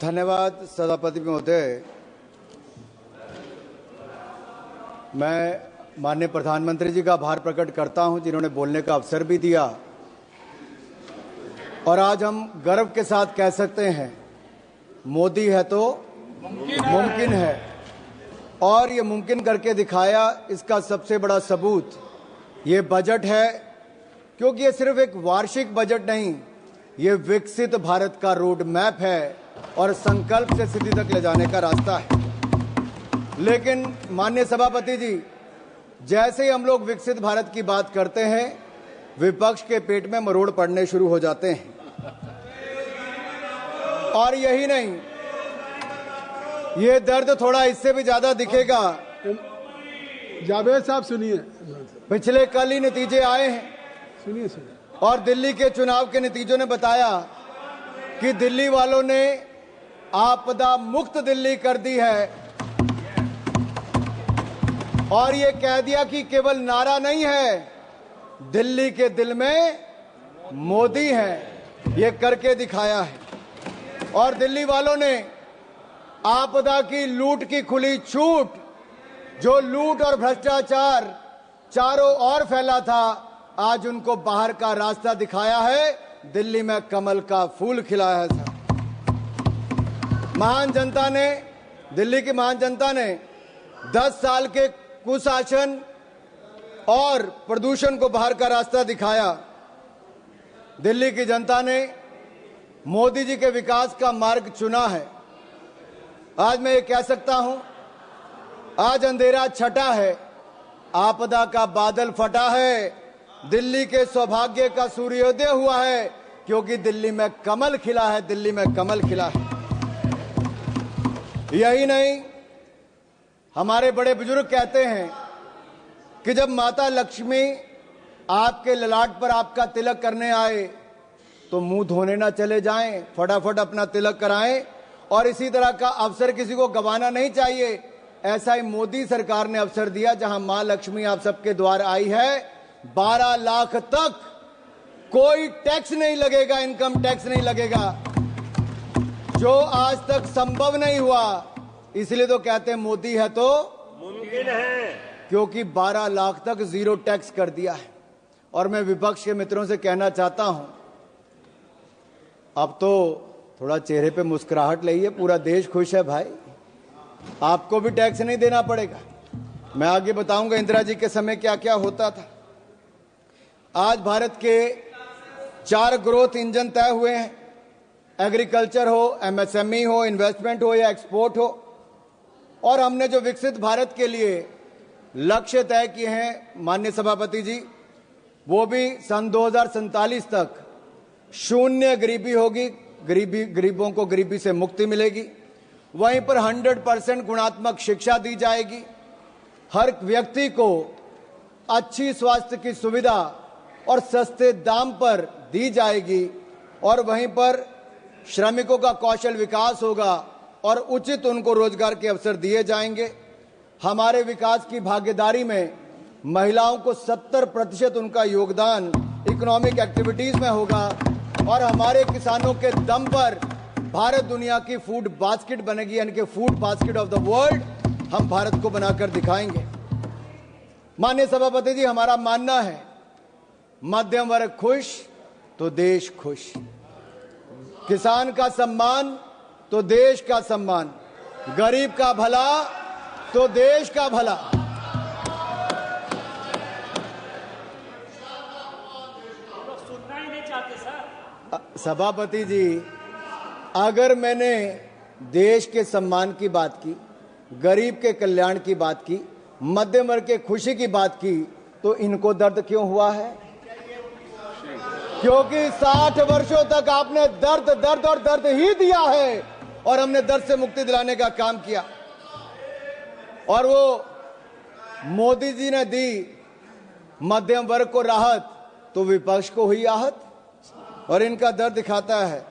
धन्यवाद सभापति महोदय। मैं माननीय प्रधानमंत्री जी का आभार प्रकट करता हूं जिन्होंने बोलने का अवसर भी दिया और आज हम गर्व के साथ कह सकते हैं मोदी है तो मुमकिन है और ये मुमकिन करके दिखाया। इसका सबसे बड़ा सबूत ये बजट है, क्योंकि ये सिर्फ एक वार्षिक बजट नहीं, ये विकसित भारत का रोड मैप है और संकल्प से सिद्धि तक ले जाने का रास्ता है। लेकिन माननीय सभापति जी, जैसे ही हम लोग विकसित भारत की बात करते हैं, विपक्ष के पेट में मरोड़ पड़ने शुरू हो जाते हैं। और यही नहीं, ये दर्द थोड़ा इससे भी ज्यादा दिखेगा। जावेद साहब सुनिए, पिछले कल ही नतीजे आए हैं, सुनिए। और दिल्ली के चुनाव के नतीजों ने बताया कि दिल्ली वालों ने आपदा मुक्त दिल्ली कर दी है और ये कह दिया कि केवल नारा नहीं है, दिल्ली के दिल में मोदी है, ये करके दिखाया है। और दिल्ली वालों ने आपदा की लूट की खुली छूट, जो लूट और भ्रष्टाचार चारों ओर फैला था, आज उनको बाहर का रास्ता दिखाया है। दिल्ली में कमल का फूल खिला है। महान जनता ने, दिल्ली की महान जनता ने 10 साल के कुशासन और प्रदूषण को बाहर का रास्ता दिखाया। दिल्ली की जनता ने मोदी जी के विकास का मार्ग चुना है। आज मैं ये कह सकता हूं, आज अंधेरा छटा है, आपदा का बादल फटा है, दिल्ली के सौभाग्य का सूर्योदय हुआ है, क्योंकि दिल्ली में कमल खिला है, दिल्ली में कमल खिला है। यही नहीं, हमारे बड़े बुजुर्ग कहते हैं कि जब माता लक्ष्मी आपके ललाट पर आपका तिलक करने आए तो मुंह धोने ना चले जाएं, फटाफट अपना तिलक कराएं। और इसी तरह का अवसर किसी को गंवाना नहीं चाहिए। ऐसा ही मोदी सरकार ने अवसर दिया, जहां मां लक्ष्मी आप सबके द्वार आई है। 12 लाख तक कोई टैक्स नहीं लगेगा, इनकम टैक्स नहीं लगेगा, जो आज तक संभव नहीं हुआ। इसलिए तो कहते हैं मोदी है तो मुमकिन है, क्योंकि 12 लाख तक जीरो टैक्स कर दिया है। और मैं विपक्ष के मित्रों से कहना चाहता हूं, अब तो थोड़ा चेहरे पे मुस्कुराहट लाइए, पूरा देश खुश है भाई, आपको भी टैक्स नहीं देना पड़ेगा। मैं आगे बताऊंगा इंदिरा जी के समय क्या क्या होता था। आज भारत के 4 ग्रोथ इंजन तय हुए हैं, एग्रीकल्चर हो, एमएसएमई हो, इन्वेस्टमेंट हो या एक्सपोर्ट हो। और हमने जो विकसित भारत के लिए लक्ष्य तय किए हैं माननीय सभापति जी, वो भी सन 2047 तक शून्य गरीबी होगी, गरीबों को गरीबी से मुक्ति मिलेगी। वहीं पर 100% गुणात्मक शिक्षा दी जाएगी, हर व्यक्ति को अच्छी स्वास्थ्य की सुविधा और सस्ते दाम पर दी जाएगी। और वहीं पर श्रमिकों का कौशल विकास होगा और उचित उनको रोजगार के अवसर दिए जाएंगे। हमारे विकास की भागीदारी में महिलाओं को 70% उनका योगदान इकोनॉमिक एक्टिविटीज में होगा। और हमारे किसानों के दम पर भारत दुनिया की फूड बास्केट बनेगी, यानी कि food basket of the world हम भारत को बनाकर दिखाएंगे। माननीय सभापति जी, हमारा मानना है मध्यम वर्ग खुश तो देश खुश, किसान का सम्मान तो देश का सम्मान, गरीब का भला तो देश का भला। सभापति जी, अगर मैंने देश के सम्मान की बात की, गरीब के कल्याण की बात की, मध्यम वर्ग के खुशी की बात की, तो इनको दर्द क्यों हुआ है? क्योंकि 60 वर्षों तक आपने दर्द दर्द और दर्द ही दिया है और हमने दर्द से मुक्ति दिलाने का काम किया। और वो मोदी जी ने दी मध्यम वर्ग को राहत, तो विपक्ष को हुई आहत। और इनका दर्द दिखाता है,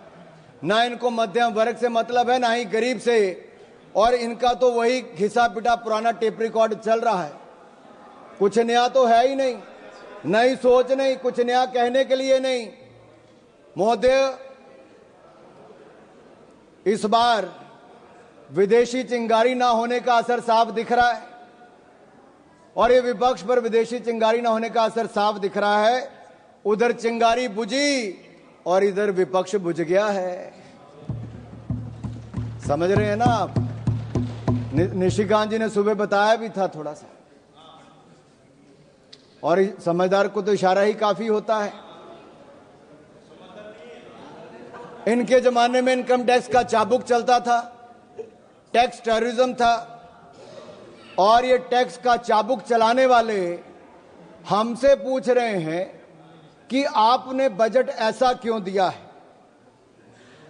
ना इनको मध्यम वर्ग से मतलब है, ना ही गरीब से। और इनका तो वही घिसा पिटा पुराना टेप रिकॉर्ड चल रहा है, कुछ नया तो है ही नहीं, नई सोच नहीं, कुछ नया कहने के लिए नहीं। महोदय, इस बार विदेशी चिंगारी ना होने का असर साफ दिख रहा है, और ये विपक्ष पर विदेशी चिंगारी ना होने का असर साफ दिख रहा है। उधर चिंगारी बुझी और इधर विपक्ष बुझ गया है। समझ रहे हैं ना आप? निशिकांत जी ने सुबह बताया भी था थोड़ा सा, और समझदार को तो इशारा ही काफी होता है। इनके जमाने में इनकम टैक्स का चाबुक चलता था, टैक्स टेररिज्म था, और ये टैक्स का चाबुक चलाने वाले हमसे पूछ रहे हैं कि आपने बजट ऐसा क्यों दिया है।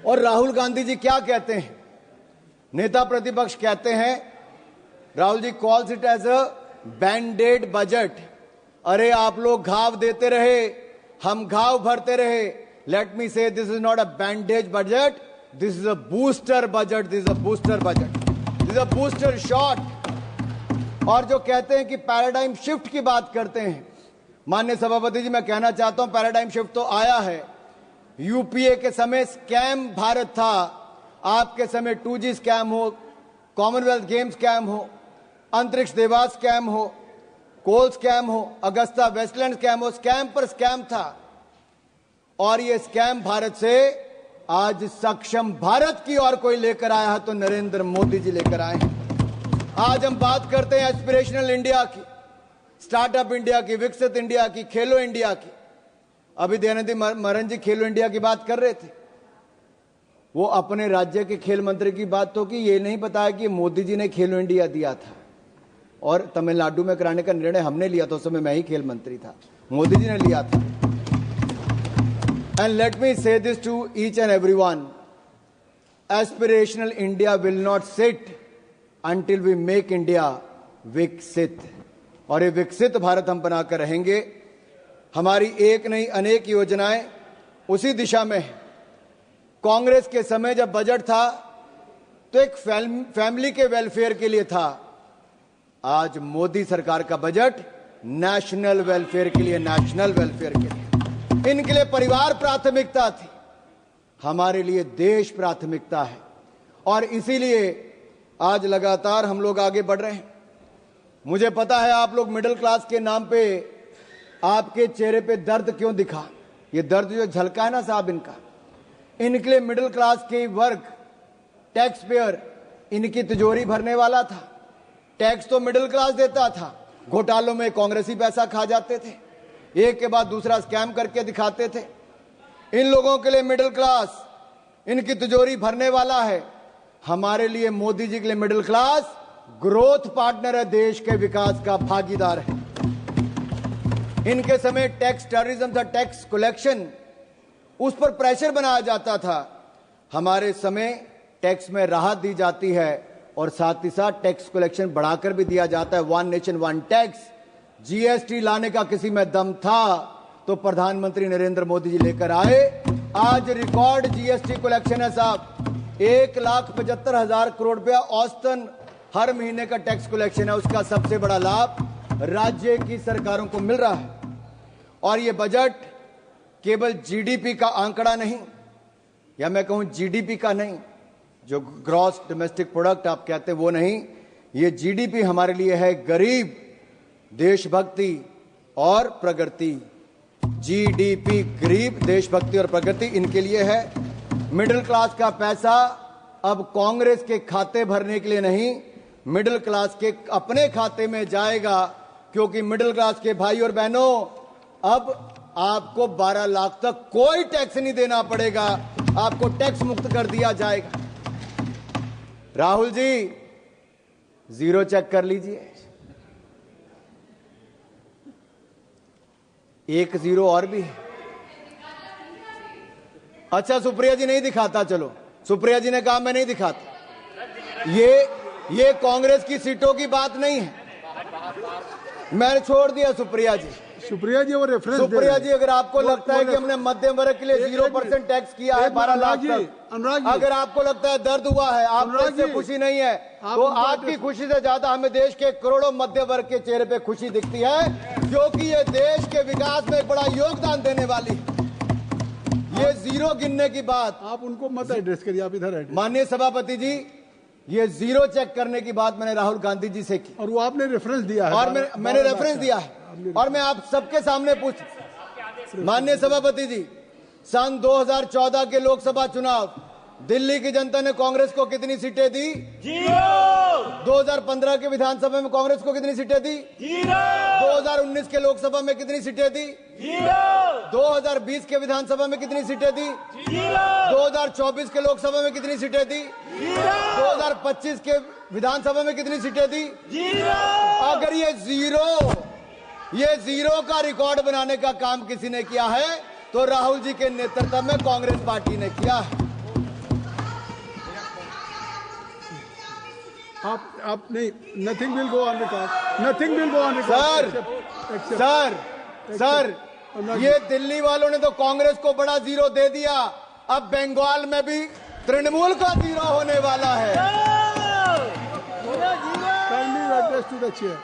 और राहुल गांधी जी क्या कहते हैं? नेता प्रतिपक्ष कहते हैं, Rahul ji calls it as a bandaid budget. अरे आप लोग घाव देते रहे, हम घाव भरते रहे। Late me say this is not a bandage budget, this is a booster budget, this is a booster budget, this is a booster shot. और जो कहते हैं कि पैराडाइम शिफ्ट की बात करते हैं, माननीय सभापति जी मैं कहना चाहता हूं पैराडाइम शिफ्ट तो आया है। यूपीए के समय स्कैम भारत था, आपके समय 2G स्कैम हो, कॉमनवेल्थ गेम स्कैम हो, अंतरिक्ष देवास स्कैम हो, कोल स्कैम हो, अगस्ता वेस्टलैंड स्कैम हो, स्कैम पर स्कैम था। और ये स्कैम भारत से आज सक्षम भारत की ओर कोई लेकर आया है तो नरेंद्र मोदी जी लेकर आए हैं। आज हम बात करते हैं एस्पिरेशनल इंडिया की, स्टार्टअप इंडिया की, विकसित इंडिया की, खेलो इंडिया की। अभी दयानिधि मरन जी खेलो इंडिया की बात कर रहे थे, वो अपने राज्य के खेल मंत्री की बात तो की, ये नहीं बताया कि मोदी जी ने खेलो इंडिया दिया था और तमिलनाडु में कराने का निर्णय हमने लिया था। उस समय मैं ही खेल मंत्री था, मोदी जी ने लिया था। And let me say this to each and everyone, aspirational India will not sit until we make India विकसित। और ये विकसित भारत हम बनाकर रहेंगे। हमारी एक नहीं अनेक योजनाएं उसी दिशा में है। कांग्रेस के समय जब बजट था तो एक फैमिली के वेलफेयर के लिए था, आज मोदी सरकार का बजट नेशनल वेलफेयर के लिए, नेशनल वेलफेयर के लिए। इनके लिए परिवार प्राथमिकता थी, हमारे लिए देश प्राथमिकता है। और इसीलिए आज लगातार हम लोग आगे बढ़ रहे हैं। मुझे पता है आप लोग मिडिल क्लास के नाम पे, आपके चेहरे पे दर्द क्यों दिखा। ये दर्द जो झलका है ना साहब इनका, इनके लिए मिडिल क्लास के वर्ग, टैक्स पेयर, इनकी तिजोरी भरने वाला था। टैक्स तो मिडिल क्लास देता था, घोटालों में कांग्रेसी पैसा खा जाते थे, एक के बाद दूसरा स्कैम करके दिखाते थे। इन लोगों के लिए मिडिल क्लास इनकी तिजोरी भरने वाला है। हमारे लिए मोदी जी के लिए मिडिल क्लास ग्रोथ पार्टनर है, देश के विकास का भागीदार है। इनके समय टैक्स टेररिज्म था, टैक्स कलेक्शन, उस पर प्रेशर बनाया जाता था। हमारे समय टैक्स में राहत दी जाती है और साथ ही साथ टैक्स कलेक्शन बढ़ाकर भी दिया जाता है। One nation one tax, GST लाने का किसी में दम था तो प्रधानमंत्री नरेंद्र मोदी जी लेकर आए। आज रिकॉर्ड जीएसटी कलेक्शन है साहब, 1,75,000 करोड़ रुपया औसतन हर महीने का टैक्स कलेक्शन है। उसका सबसे बड़ा लाभ राज्य की सरकारों को मिल रहा है। और यह बजट केवल जीडीपी का आंकड़ा नहीं, या मैं कहूं जीडीपी का नहीं, जो ग्रॉस डोमेस्टिक प्रोडक्ट आप कहते हैं वो नहीं, ये जीडीपी हमारे लिए है गरीब, देशभक्ति और प्रगति। जीडीपी गरीब, देशभक्ति और प्रगति इनके लिए है। मिडिल क्लास का पैसा अब कांग्रेस के खाते भरने के लिए नहीं, मिडिल क्लास के अपने खाते में जाएगा। क्योंकि मिडिल क्लास के भाई और बहनों, अब आपको 12 लाख तक कोई टैक्स नहीं देना पड़ेगा, आपको टैक्स मुक्त कर दिया जाएगा। राहुल जी जीरो चेक कर लीजिए, 1 0 और भी है। अच्छा सुप्रिया जी नहीं दिखाता, चलो सुप्रिया जी ने कहा मैं नहीं दिखाता। ये कांग्रेस की सीटों की बात नहीं है, मैंने छोड़ दिया सुप्रिया जी। सुप्रिया जी वो रेफरेंस सुप्रिया जी अगर आपको लगता है कि हमने मध्यम वर्ग के लिए 0% टैक्स किया है 12 लाख तक, अगर आपको लगता है दर्द हुआ है, आपको इससे खुशी नहीं है, तो आपकी खुशी से ज्यादा हमें देश के करोड़ों मध्य वर्ग के चेहरे पे खुशी दिखती है, क्योंकि ये देश के विकास में एक बड़ा योगदान देने वाली है। ये जीरो गिनने की बात, आप उनको मत एड्रेस करिए, आप इधर एड्रेस। माननीय सभापति जी, ये जीरो चेक करने की बात मैंने राहुल गांधी जी से की और वो आपने रेफरेंस दिया है, और मैंने रेफरेंस दिया है और मैं आप सबके सामने माननीय सभापति जी, सन 2014 के लोकसभा चुनाव दिल्ली की जनता ने कांग्रेस को कितनी सीटें दी? 2015 के विधानसभा में कांग्रेस को कितनी सीटें दी? 2019 के लोकसभा में कितनी सीटें दी? 2020 के विधानसभा में कितनी सीटें दी? 2024 के लोकसभा में कितनी सीटें दी? 2025 के विधानसभा में कितनी सीटें दी? अगर ये जीरो का रिकॉर्ड बनाने का काम किसी ने किया है तो राहुल जी के नेतृत्व में कांग्रेस पार्टी ने किया है। आप नहीं, nothing will go on record, nothing will go on record. Sir, ये दिल्ली वालों ने तो कांग्रेस को बड़ा जीरो दे दिया, अब बंगाल में भी तृणमूल का जीरो होने वाला है। Kindly address to the chair,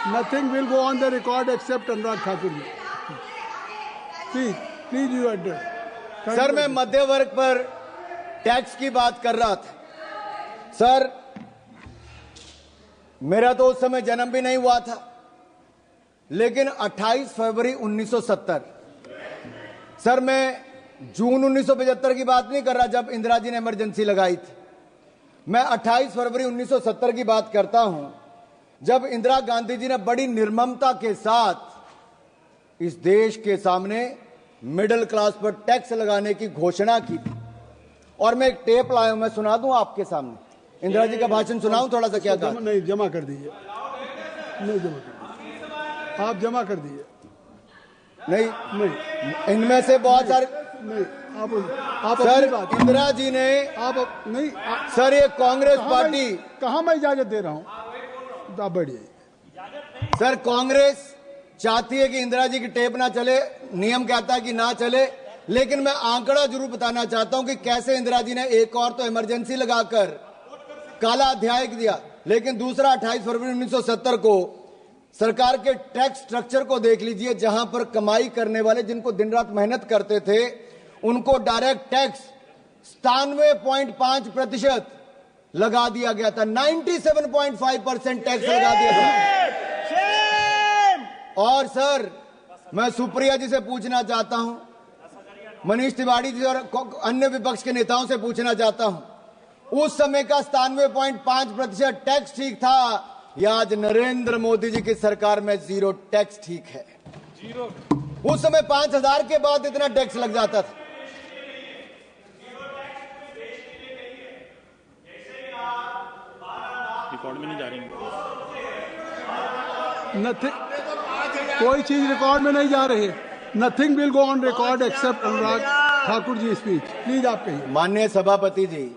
nothing will go on the record except Anurag Thakur ji. Please you address. Sir, मैं मध्य वर्ग पर टैक्स की बात कर रहा था। सर, मेरा तो उस समय जन्म भी नहीं हुआ था, लेकिन 28 फरवरी 1970, सर मैं जून 1975 की बात नहीं कर रहा जब इंदिरा जी ने इमरजेंसी लगाई थी, मैं 28 फरवरी 1970 की बात करता हूं जब इंदिरा गांधी जी ने बड़ी निर्ममता के साथ इस देश के सामने मिडिल क्लास पर टैक्स लगाने की घोषणा की थी। और मैं एक टेप लाया हूं, मैं सुना दूं आपके सामने, इंदिरा जी का भाषण सुनाऊं थोड़ा सा? क्या कहा? नहीं, जमा कर दीजिए, नहीं जमा कर दीजिए, आप जमा कर दीजिए। नहीं, इनमें से बहुत सारे नहीं, आप सर, इंदिरा जी ने आप नहीं सर, ये कांग्रेस पार्टी, कहां मैं इजाजत दे रहा हूं? आप बढ़िए। सर, कांग्रेस चाहती है कि इंदिरा जी की टेप ना चले, नियम कहता है कि ना चले, लेकिन मैं आंकड़ा जरूर बताना चाहता हूं कि कैसे इंदिरा जी ने एक और तो इमरजेंसी लगाकर काला अध्याय दिया, लेकिन दूसरा 28 फरवरी 1970 को सरकार के टैक्स स्ट्रक्चर को देख लीजिए, जहां पर कमाई करने वाले जिनको दिन रात मेहनत करते थे उनको डायरेक्ट टैक्स 97.5% लगा दिया गया था, 97.5% टैक्स लगा दिया था। और सर, मैं सुप्रिया जी से पूछना चाहता हूं, मनीष तिवारी जी और अन्य विपक्ष के नेताओं से पूछना चाहता हूं, उस समय का 97.5% टैक्स ठीक था या आज नरेंद्र मोदी जी की सरकार में जीरो टैक्स ठीक है? उस समय 5000 के बाद इतना टैक्स लग जाता था। रिकॉर्ड में नहीं जा रही, कोई चीज रिकॉर्ड में नहीं जा रही है। Nothing will go on record except Anurag Thakur ji speech. Please आप कहिए। माननीय सभापति जी,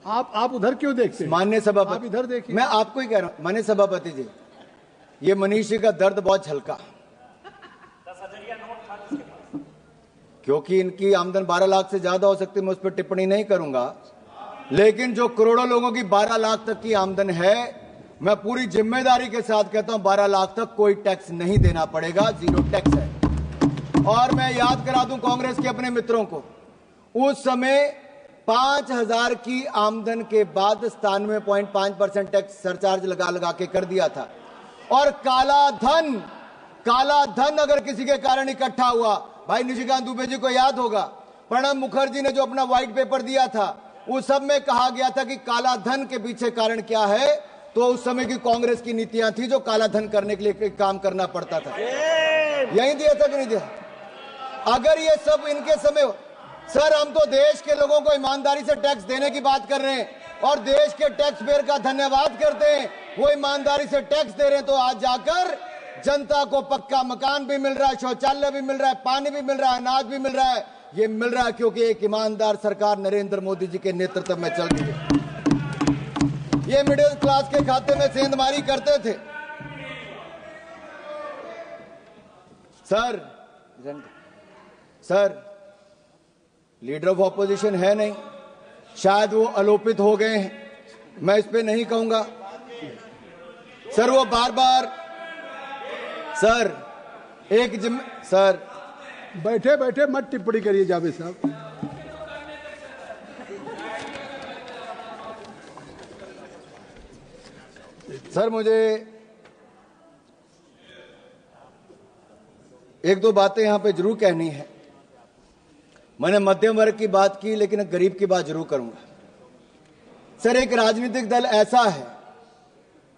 आप उधर क्यों देखते हैं? माननीय सभापति, आप इधर देखिए। मैं आपको ही कह रहा हूं माननीय सभापति जी, ये मनीष जी का दर्द बहुत झलका, क्योंकि इनकी आमदन 12 लाख से ज्यादा हो सकती है, मैं उस पर टिप्पणी नहीं करूंगा, लेकिन जो करोड़ों लोगों की 12 लाख तक की आमदन है, मैं पूरी जिम्मेदारी के साथ कहता हूं 12 लाख तक कोई टैक्स नहीं देना पड़ेगा, जीरो टैक्स है। और मैं याद करा दूं कांग्रेस के अपने मित्रों को, उस समय 5000 की आमदन के बाद 97.5% टैक्स सरचार्ज लगा के कर दिया था। और काला धन अगर किसी के कारण इकट्ठा हुआ, भाई निशिकांत दुबे जी को याद होगा, प्रणब मुखर्जी ने जो अपना व्हाइट पेपर दिया था, उस सब में कहा गया था कि काला धन के पीछे कारण क्या है, तो उस समय की कांग्रेस की नीतियां थी जो काला धन करने के लिए काम करना पड़ता था। यही दिया था कि नहीं दिया? अगर ये सब इनके समय, सर हम तो देश के लोगों को ईमानदारी से टैक्स देने की बात कर रहे हैं और देश के टैक्स पेयर का धन्यवाद करते हैं, वो ईमानदारी से टैक्स दे रहे हैं, तो आज जाकर जनता को पक्का मकान भी मिल रहा है, शौचालय भी मिल रहा है, पानी भी मिल रहा है, अनाज भी मिल रहा है। ये मिल रहा है क्योंकि एक ईमानदार सरकार नरेंद्र मोदी जी के नेतृत्व में चल रही है। ये मिडिल क्लास के खाते में सेंधमारी करते थे। सर लीडर ऑफ ऑपोजिशन है नहीं, शायद वो आलोपित हो गए हैं, मैं इस पे नहीं कहूंगा। सर वो बार बार सर बैठे बैठे मत टिप्पणी करिए जावेद साहब। सर, मुझे एक दो बातें यहां पे जरूर कहनी है। मैंने मध्यम वर्ग की बात की, लेकिन गरीब की बात जरूर करूंगा। सर, एक राजनीतिक दल ऐसा है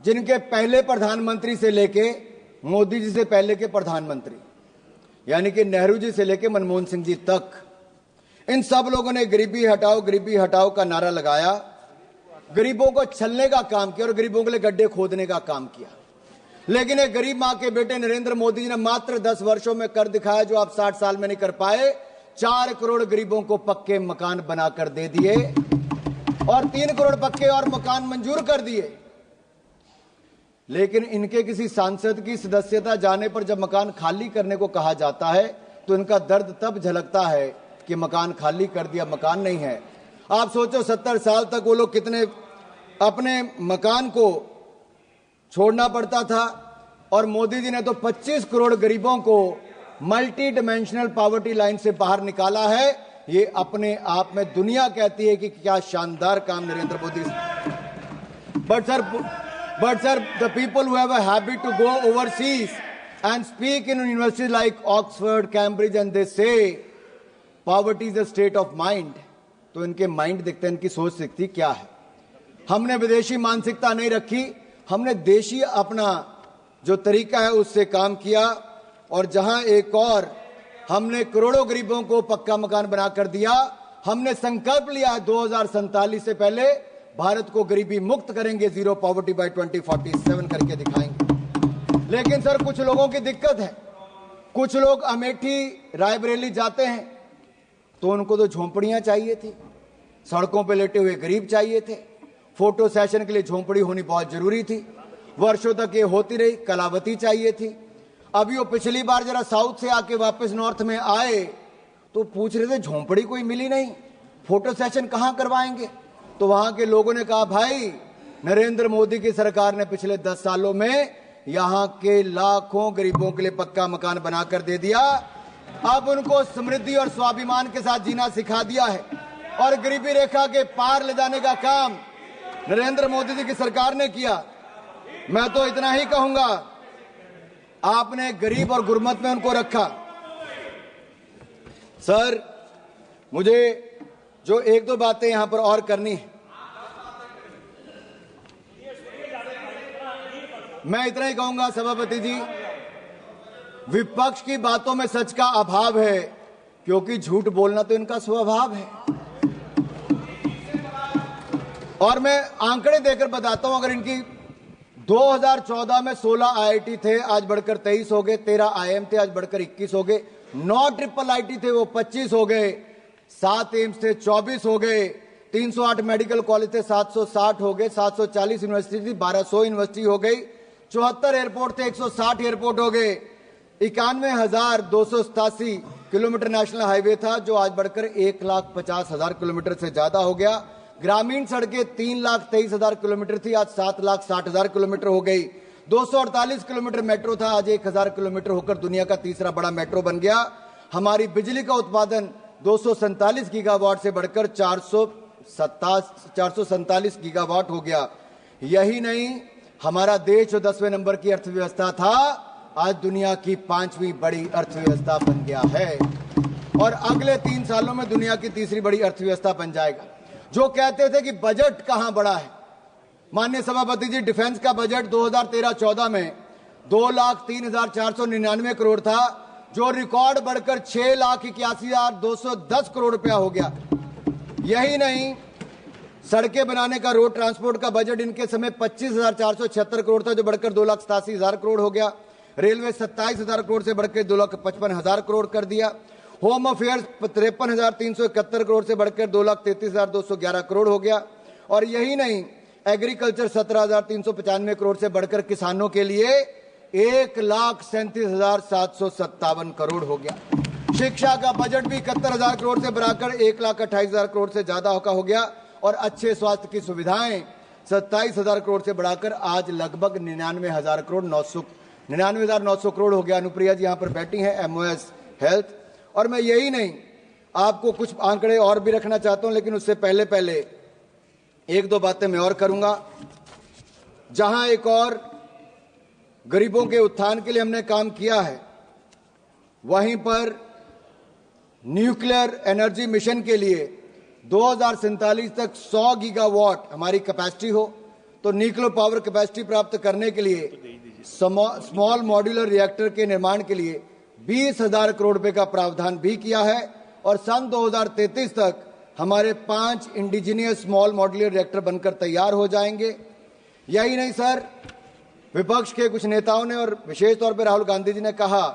जिनके पहले प्रधानमंत्री से लेके मोदी जी से पहले के प्रधानमंत्री, यानी कि नेहरू जी से लेके मनमोहन सिंह जी तक, इन सब लोगों ने गरीबी हटाओ का नारा लगाया, गरीबों को छलने का काम किया और गरीबों के लिए गड्ढे खोदने का काम किया। लेकिन एक गरीब मां के बेटे नरेंद्र मोदी जी ने मात्र 10 वर्षों में कर दिखाया जो आप 60 साल में नहीं कर पाए। 4 करोड़ गरीबों को पक्के मकान बनाकर दे दिए और 3 करोड़ पक्के और मकान मंजूर कर दिए। लेकिन इनके किसी सांसद की सदस्यता जाने पर जब मकान खाली करने को कहा जाता है तो इनका दर्द तब झलकता है कि मकान खाली कर दिया, मकान नहीं है। आप सोचो 70 साल तक वो लोग कितने अपने मकान को छोड़ना पड़ता था, और मोदी जी ने तो 25 करोड़ गरीबों को मल्टी डिमेंशनल पॉवर्टी लाइन से बाहर निकाला है। ये अपने आप में दुनिया कहती है कि क्या शानदार काम Narendra Modi. But sir, the people who have a habit to go overseas and speak in universities like Oxford, Cambridge, and they say poverty is a state of mind, तो इनके माइंड दिखते हैं, इनकी सोच दिखती क्या है। हमने विदेशी मानसिकता नहीं रखी, हमने देशी अपना जो तरीका है उससे काम किया। और जहां एक और हमने करोड़ों गरीबों को पक्का मकान बनाकर दिया, हमने संकल्प लिया 2047 से पहले भारत को गरीबी मुक्त करेंगे, जीरो पॉवर्टी बाय 2047 करके दिखाएंगे। लेकिन सर, कुछ लोगों की दिक्कत है। कुछ लोग अमेठी रायबरेली जाते हैं तो उनको तो झोंपड़ियां चाहिए थी, सड़कों पे लेटे हुए गरीब चाहिए थे। फोटो सेशन के लिए झोंपड़ी होनी बहुत जरूरी थी, वर्षों तक ये होती रही। कलावती चाहिए थी। अभी वो पिछली बार जरा साउथ से आके वापस नॉर्थ में आए तो पूछ रहे थे झोंपड़ी कोई मिली नहीं, फोटो सेशन कहां करवाएंगे। तो वहां के लोगों ने कहा, भाई नरेंद्र मोदी की सरकार ने पिछले 10 सालों में यहां के लाखों गरीबों के लिए पक्का मकान बनाकर दे दिया। अब उनको समृद्धि और स्वाभिमान के साथ जीना सिखा दिया है और गरीबी रेखा के पार ले जाने का काम नरेंद्र मोदी जी की सरकार ने किया। मैं तो इतना ही कहूंगा, आपने गरीब और गुरमत में उनको रखा। सर, मुझे जो एक दो बातें यहां पर और करनी है, मैं इतना ही कहूंगा सभापति जी, विपक्ष की बातों में सच का अभाव है क्योंकि झूठ बोलना तो इनका स्वभाव है। और मैं आंकड़े देकर बताता हूं, अगर इनकी 2014 में 16 आईआईटी थे, आज बढ़कर 23 हो गए। 13 आईएम थे, आज बढ़कर 21 हो गए। 9 ट्रिपल आईटी थे, वो 25 हो गए। 7 एम्स थे, 24 हो गए। 308 मेडिकल कॉलेज थे, 760 हो गए। 740 यूनिवर्सिटी थी, 1200 यूनिवर्सिटी हो गई। 74 एयरपोर्ट थे, 160 एयरपोर्ट हो गए। 91,287 किलोमीटर नेशनल हाईवे था, जो आज बढ़कर 1,50,000 किलोमीटर से ज्यादा हो गया। ग्रामीण सड़कें 3,23,000 किलोमीटर थी, आज 7,60,000 किलोमीटर हो गई। 248 किलोमीटर मेट्रो था, आज 1,000 किलोमीटर होकर दुनिया का तीसरा बड़ा मेट्रो बन गया। हमारी बिजली का उत्पादन 247 गीगावाट से बढ़कर 447 गीगावाट हो गया। यही नहीं, हमारा देश जो 10वें नंबर की अर्थव्यवस्था था, आज दुनिया की 5वीं बड़ी अर्थव्यवस्था बन गया है और अगले 3 सालों में दुनिया की तीसरी बड़ी अर्थव्यवस्था बन जाएगा। जो कहते थे कि बजट कहां बढ़ा है, माननीय सभापति जी, डिफेंस का बजट 2013-14 में 2,03,499 करोड़ था, जो रिकॉर्ड बढ़कर 6,81,210 करोड़ रुपया हो गया। यही नहीं, सड़कें बनाने का, रोड ट्रांसपोर्ट का बजट इनके समय 25,476 करोड़ था, जो बढ़कर 2,87,000 करोड़ हो गया। रेलवे 27,000 करोड़ से बढ़कर 2,55,000 करोड़ कर दिया। होम अफेयर्स 53,371 करोड़ से बढ़कर 2,33,211 करोड़ हो गया। और यही नहीं, एग्रीकल्चर 17,395 करोड़ से बढ़कर किसानों के लिए 1,37,757 करोड़ हो गया। शिक्षा का बजट भी 71,000 करोड़ से बढ़ाकर 1,28,000 करोड़ से ज्यादा हो गया। और अच्छे स्वास्थ्य की सुविधाएं 27,000 करोड़ से बढ़ाकर आज लगभग 99,900 करोड़ हो गया। अनुप्रिया जी यहां पर बैठी हैं, एमओएस हेल्थ। और मैं यही नहीं, आपको कुछ आंकड़े और भी रखना चाहता हूं, लेकिन उससे पहले पहले एक दो बातें मैं और करूंगा। जहां एक और गरीबों के उत्थान के लिए हमने काम किया है, वहीं पर न्यूक्लियर एनर्जी मिशन के लिए 2047 तक 100 गीगावाट हमारी कैपेसिटी हो, तो न्यूक्लियर पावर कैपेसिटी प्राप्त करने के लिए स्मॉल मॉड्यूलर रिएक्टर के निर्माण के लिए 20,000 करोड़ रुपए का प्रावधान भी किया है, और सन 2033 तक हमारे 5 इंडिजिनियस स्मॉल मॉड्यूलर रिएक्टर बनकर तैयार हो जाएंगे। यही नहीं सर, विपक्ष के कुछ नेताओं ने और विशेष तौर पर राहुल गांधी जी ने कहा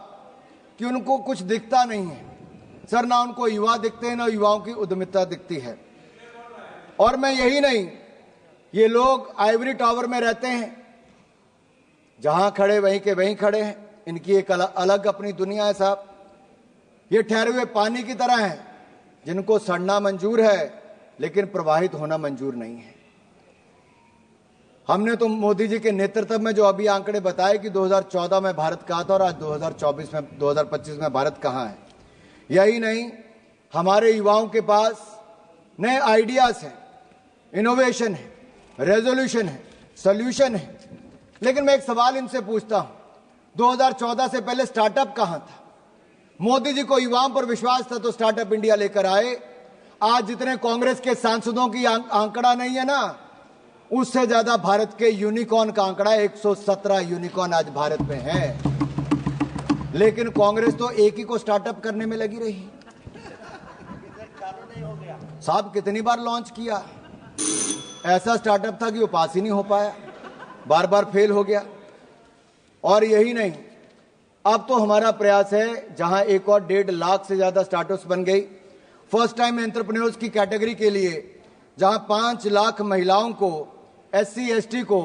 कि उनको कुछ दिखता नहीं है। सर, ना उनको युवा दिखते हैं, ना युवाओं की उद्यमिता दिखती है। और मैं यही नहीं, ये लोग आइवरी टावर में रहते हैं, जहां खड़े वहीं के वहीं खड़े हैं, इनकी एक अलग अपनी दुनिया है साहब। ये ठहरे हुए पानी की तरह हैं, जिनको सड़ना मंजूर है लेकिन प्रवाहित होना मंजूर नहीं है। हमने तो मोदी जी के नेतृत्व में जो अभी आंकड़े बताए कि 2014 में भारत कहाँ था और आज 2025 में भारत कहाँ है। यही नहीं, हमारे युवाओं के पास नए आइडियाज हैं, इनोवेशन है, रेजोल्यूशन है, सॉल्यूशन है। लेकिन मैं एक सवाल इनसे पूछता हूं, 2014 से पहले स्टार्टअप कहां था? मोदी जी को युवाओं पर विश्वास था तो स्टार्टअप इंडिया लेकर आए। आज जितने कांग्रेस के सांसदों की आंकड़ा नहीं है ना, उससे ज्यादा भारत के यूनिकॉर्न का आंकड़ा 117 यूनिकॉर्न आज भारत में है। लेकिन कांग्रेस तो एक ही को स्टार्टअप करने में लगी रही। साहब, कितनी बार लॉन्च किया, ऐसा स्टार्टअप था कि वो पास ही नहीं हो पाया, बार बार फेल हो गया। और यही नहीं, अब तो हमारा प्रयास है, जहां एक और 1.5 लाख से ज्यादा स्टार्टअप्स बन गई। फर्स्ट टाइम एंटरप्रेन्योर्स की कैटेगरी के लिए जहां 5 लाख महिलाओं को, SC ST को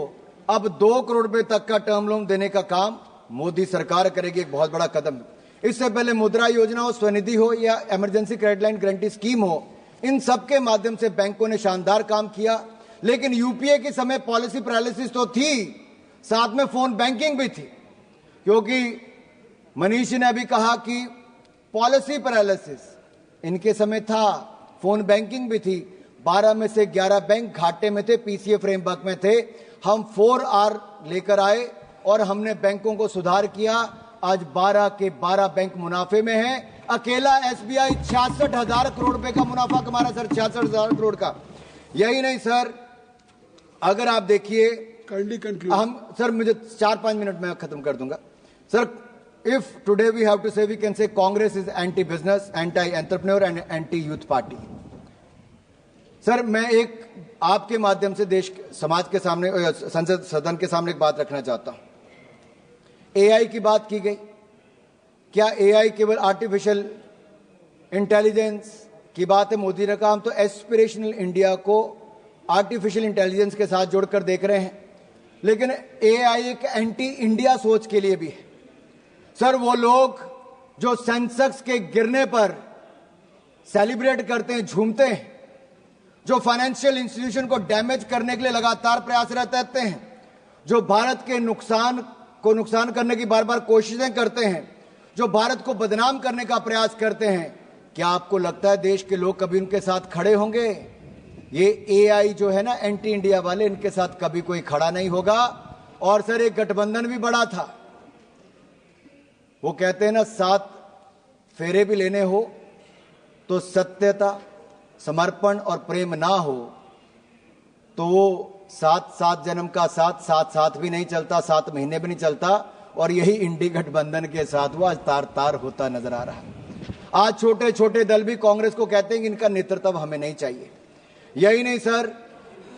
अब 2 करोड़ रुपए तक का टर्म लोन देने का काम मोदी सरकार करेगी। एक बहुत बड़ा कदम। इससे पहले मुद्रा योजना हो, स्वनिधि हो या emergency credit line guarantee scheme हो, इन सबके माध्यम से बैंकों ने शानदार काम किया। लेकिन यूपीए के समय पॉलिसी पैरालिसिस तो थी, साथ में फोन बैंकिंग भी थी, क्योंकि मनीष जी ने अभी कहा कि पॉलिसी पैरालिसिस इनके समय था, फोन बैंकिंग भी थी। 12 में से 11 बैंक घाटे में थे, PCA फ्रेमवर्क में थे। हम 4R लेकर आए और हमने बैंकों को सुधार किया। आज 12 के 12 बैंक मुनाफे में हैं। अकेला SBI 66,000 करोड़ रुपए का मुनाफा कमा रहा सर, 66,000 करोड़ का। यही नहीं सर, अगर आप देखिए, हम सर, मुझे 4-5 मिनट में खत्म कर दूंगा sir. If today we have to say, we can say Congress is anti business, anti entrepreneur and anti youth party. Sir, मैं एक आपके माध्यम से देश समाज के सामने, संसद सदन के सामने एक बात रखना चाहता हूं। AI की बात की गई, क्या AI केवल आर्टिफिशियल इंटेलिजेंस की बात है? मोदी ने कहा हम तो एस्पिरेशनल इंडिया को आर्टिफिशियल इंटेलिजेंस के साथ जोड़कर देख रहे हैं। लेकिन AI एक एंटी इंडिया सोच के लिए भी है। सर, वो लोग जो सेंसेक्स के गिरने पर सेलिब्रेट करते हैं, झूमते हैं, जो फाइनेंशियल इंस्टीट्यूशन को डैमेज करने के लिए लगातार प्रयासरत रहते हैं, जो भारत के नुकसान करने की बार बार कोशिशें करते हैं, जो भारत को बदनाम करने का प्रयास करते हैं, क्या आपको लगता है देश के लोग कभी उनके साथ खड़े होंगे? ये AI जो है ना, एंटी इंडिया वाले, इनके साथ कभी कोई खड़ा नहीं होगा। और सर, एक गठबंधन भी बड़ा था। वो कहते हैं ना, 7 फेरे भी लेने हो तो सत्यता, समर्पण और प्रेम ना हो तो वो 7 जन्म का साथ भी नहीं चलता, 7 महीने भी नहीं चलता। और यही इंडी गठबंधन के साथ वो आज तार होता नजर आ रहा है। आज छोटे छोटे दल भी कांग्रेस को कहते हैं कि इनका नेतृत्व हमें नहीं चाहिए। यही नहीं सर,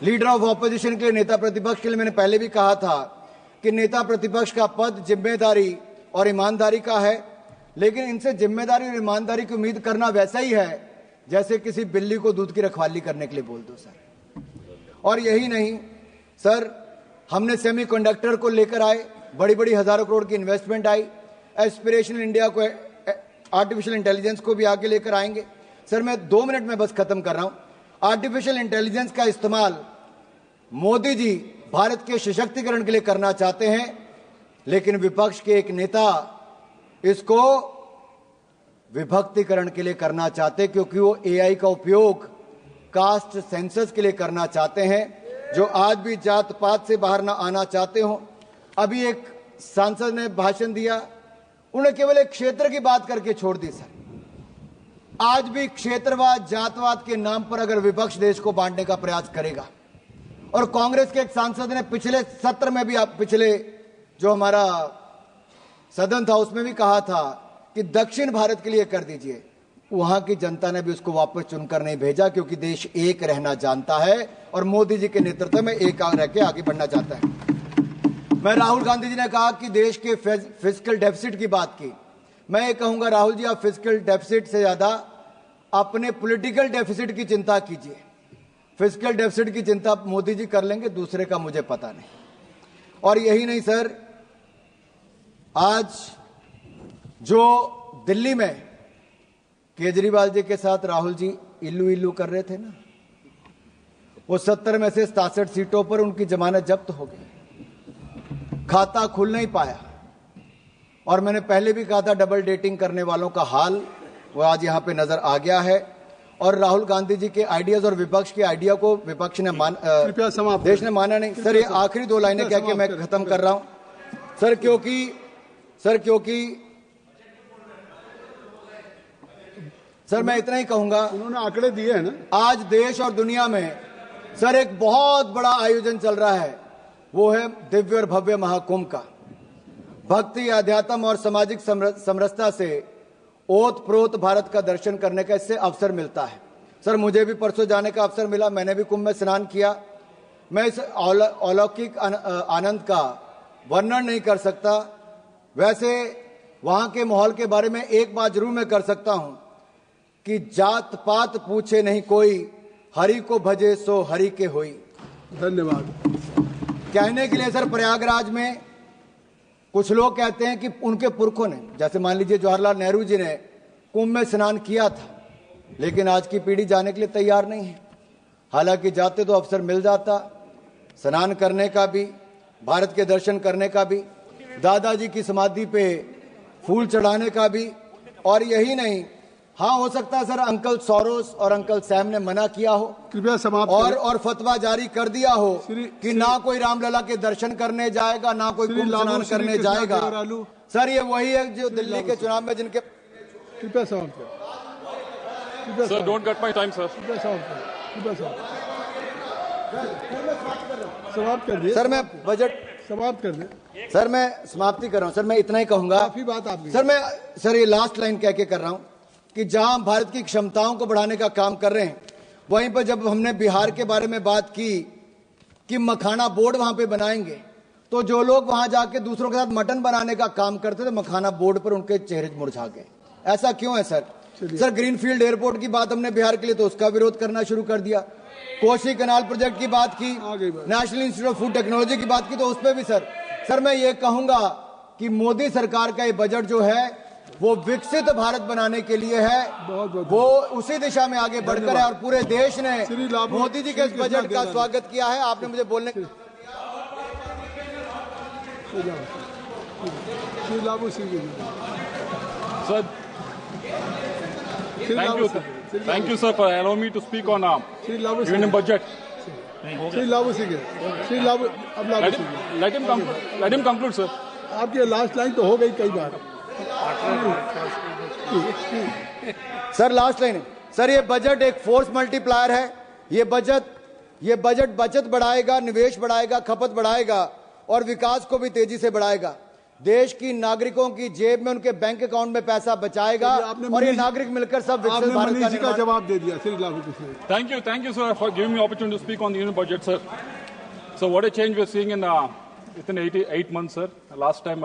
लीडर ऑफ ऑपोजिशन के लिए, नेता प्रतिपक्ष के लिए मैंने पहले भी कहा था कि नेता प्रतिपक्ष का पद जिम्मेदारी और ईमानदारी का है। लेकिन इनसे जिम्मेदारी और ईमानदारी की उम्मीद करना वैसा ही है जैसे किसी बिल्ली को दूध की रखवाली करने के लिए बोल दो सर। और यही नहीं सर, हमने सेमीकंडक्टर को लेकर आए, बड़ी बड़ी हजारों करोड़ की इन्वेस्टमेंट आई। एस्पिरेशनल इंडिया को, आर्टिफिशियल इंटेलिजेंस को भी आगे लेकर आएंगे। सर, मैं 2 मिनट में बस खत्म कर रहा हूं। आर्टिफिशियल इंटेलिजेंस का इस्तेमाल मोदी जी भारत के सशक्तिकरण के लिए करना चाहते हैं, लेकिन विपक्ष के एक नेता इसको विभक्तिकरण के लिए करना चाहते, क्योंकि वो एआई का उपयोग कास्ट सेंसस के लिए करना चाहते हैं, जो आज भी जात पात से बाहर ना आना चाहते हो। अभी एक सांसद ने भाषण दिया, उन्होंने केवल एक क्षेत्र की बात करके छोड़ दी। सर, आज भी क्षेत्रवाद जातवाद के नाम पर अगर विपक्ष देश को बांटने का प्रयास करेगा, और कांग्रेस के एक सांसद ने पिछले सत्र में भी, पिछले जो हमारा सदन था उसमें भी कहा था कि दक्षिण भारत के लिए कर दीजिए, वहां की जनता ने भी उसको वापस चुनकर नहीं भेजा, क्योंकि देश एक रहना जानता है और मोदी जी के नेतृत्व में एक रह के आगे बढ़ना चाहता है। मैं राहुल गांधी जी ने कहा कि देश के फिस्कल डेफिसिट की बात की। मैं ये कहूंगा राहुल जी, आप फिस्कल डेफिसिट से ज्यादा अपने पॉलिटिकल डेफिसिट की चिंता कीजिए। फिस्कल डेफिसिट की चिंता मोदी जी कर लेंगे, दूसरे का मुझे पता नहीं। और यही नहीं सर, आज जो दिल्ली में केजरीवाल जी के साथ राहुल जी इल्लू इल्लू कर रहे थे ना, वो 70 में से 67 सीटों पर उनकी जमानत जब्त हो गई, खाता खुल नहीं पाया। और मैंने पहले भी कहा था, डबल डेटिंग करने वालों का हाल वो आज यहां पे नजर आ गया है। और राहुल गांधी जी के आइडियाज और विपक्ष के आइडिया को विपक्ष ने देश ने माना नहीं। सर, ये आखिरी 2 लाइनें कह के मैं खत्म कर रहा हूं। सर क्योंकि सर मैं इतना ही कहूंगा, उन्होंने आंकड़े दिए हैं ना, आज देश और दुनिया में सर एक बहुत बड़ा आयोजन चल रहा है, वो है दिव्य और भव्य महाकुंभ का। भक्ति, अध्यात्म और सामाजिक समरसता से ओत प्रोत भारत का दर्शन करने का इससे अवसर मिलता है। सर, मुझे भी परसों जाने का अवसर मिला, मैंने भी कुंभ में स्नान किया। मैं इस अलौकिक आनंद का वर्णन नहीं कर सकता। वैसे वहां के माहौल के बारे में एक बात जरूर मैं कर सकता हूं कि जात पात पूछे नहीं कोई, हरि को भजे सो हरि के होई। धन्यवाद। कहने के लिए सर, प्रयागराज में कुछ लोग कहते हैं कि उनके पुरखों ने, जैसे मान लीजिए जवाहरलाल नेहरू जी ने कुंभ में स्नान किया था, लेकिन आज की पीढ़ी जाने के लिए तैयार नहीं है। हालांकि जाते तो अवसर मिल जाता, स्नान करने का भी, भारत के दर्शन करने का भी, दादाजी की समाधि पे फूल चढ़ाने का भी। और यही नहीं, हाँ हो सकता है सर अंकल सोरोस और अंकल सैम ने मना किया हो, कृपया समाप्त और फतवा जारी कर दिया हो कि ना कोई रामलला के दर्शन करने जाएगा, ना कोई कुंभ स्नान करने जाएगा। सर, ये वही है जो दिल्ली के चुनाव में जिनके। कृपया समाप्त कर। Sir, don't cut my time sir. कृपया समाप्त कर दिए। सर, मैं बजट समाप्त कर दे। सर, मैं समाप्ति कर रहा हूं। सर, मैं इतना ही कहूंगा, काफी बात आपकी। सर ये लास्ट लाइन कह के कर रहा हूं कि जहां भारत की क्षमताओं को बढ़ाने का काम कर रहे हैं, वहीं पर जब हमने बिहार के बारे में बात की कि मखाना बोर्ड वहां पे बनाएंगे, तो जो लोग वहां जाके दूसरों के साथ मटन बनाने का काम करते थे, मखाना बोर्ड पर उनके चेहरे मुरझा गए। ऐसा क्यों है सर? सर, ग्रीनफील्ड एयरपोर्ट की बात हमने बिहार के लिए, तो उसका विरोध करना शुरू कर दिया। कोसी कनाल प्रोजेक्ट की बात की, national institute of food technology की बात की, तो उस पर भी सर मैं ये कहूंगा कि मोदी सरकार का ये बजट जो है वो विकसित भारत बनाने के लिए है, वो उसी दिशा में आगे बढ़कर है। और पूरे देश ने मोदी जी के इस बजट का स्वागत किया है। आपने मुझे बोलने sir, thank you sir for allowing me to speak on union budget. Let him conclude sir. आपकी लास्ट लाइन तो हो गई कई बार। सर, लास्ट लाइन है सर, ये बजट एक फोर्स मल्टीप्लायर है। ये बजट बचत बढ़ाएगा, निवेश बढ़ाएगा, खपत बढ़ाएगा और विकास को भी तेजी से बढ़ाएगा। देश की नागरिकों की जेब में, उनके बैंक अकाउंट में पैसा बचाएगा और ये नागरिक मिलकर सब विकसित भारत का निर्माण। जवाब दे दिया। Thank you sir for giving me opportunity to speak on the union budget sir. So what a change we are seeing in within 8 months sir. Last time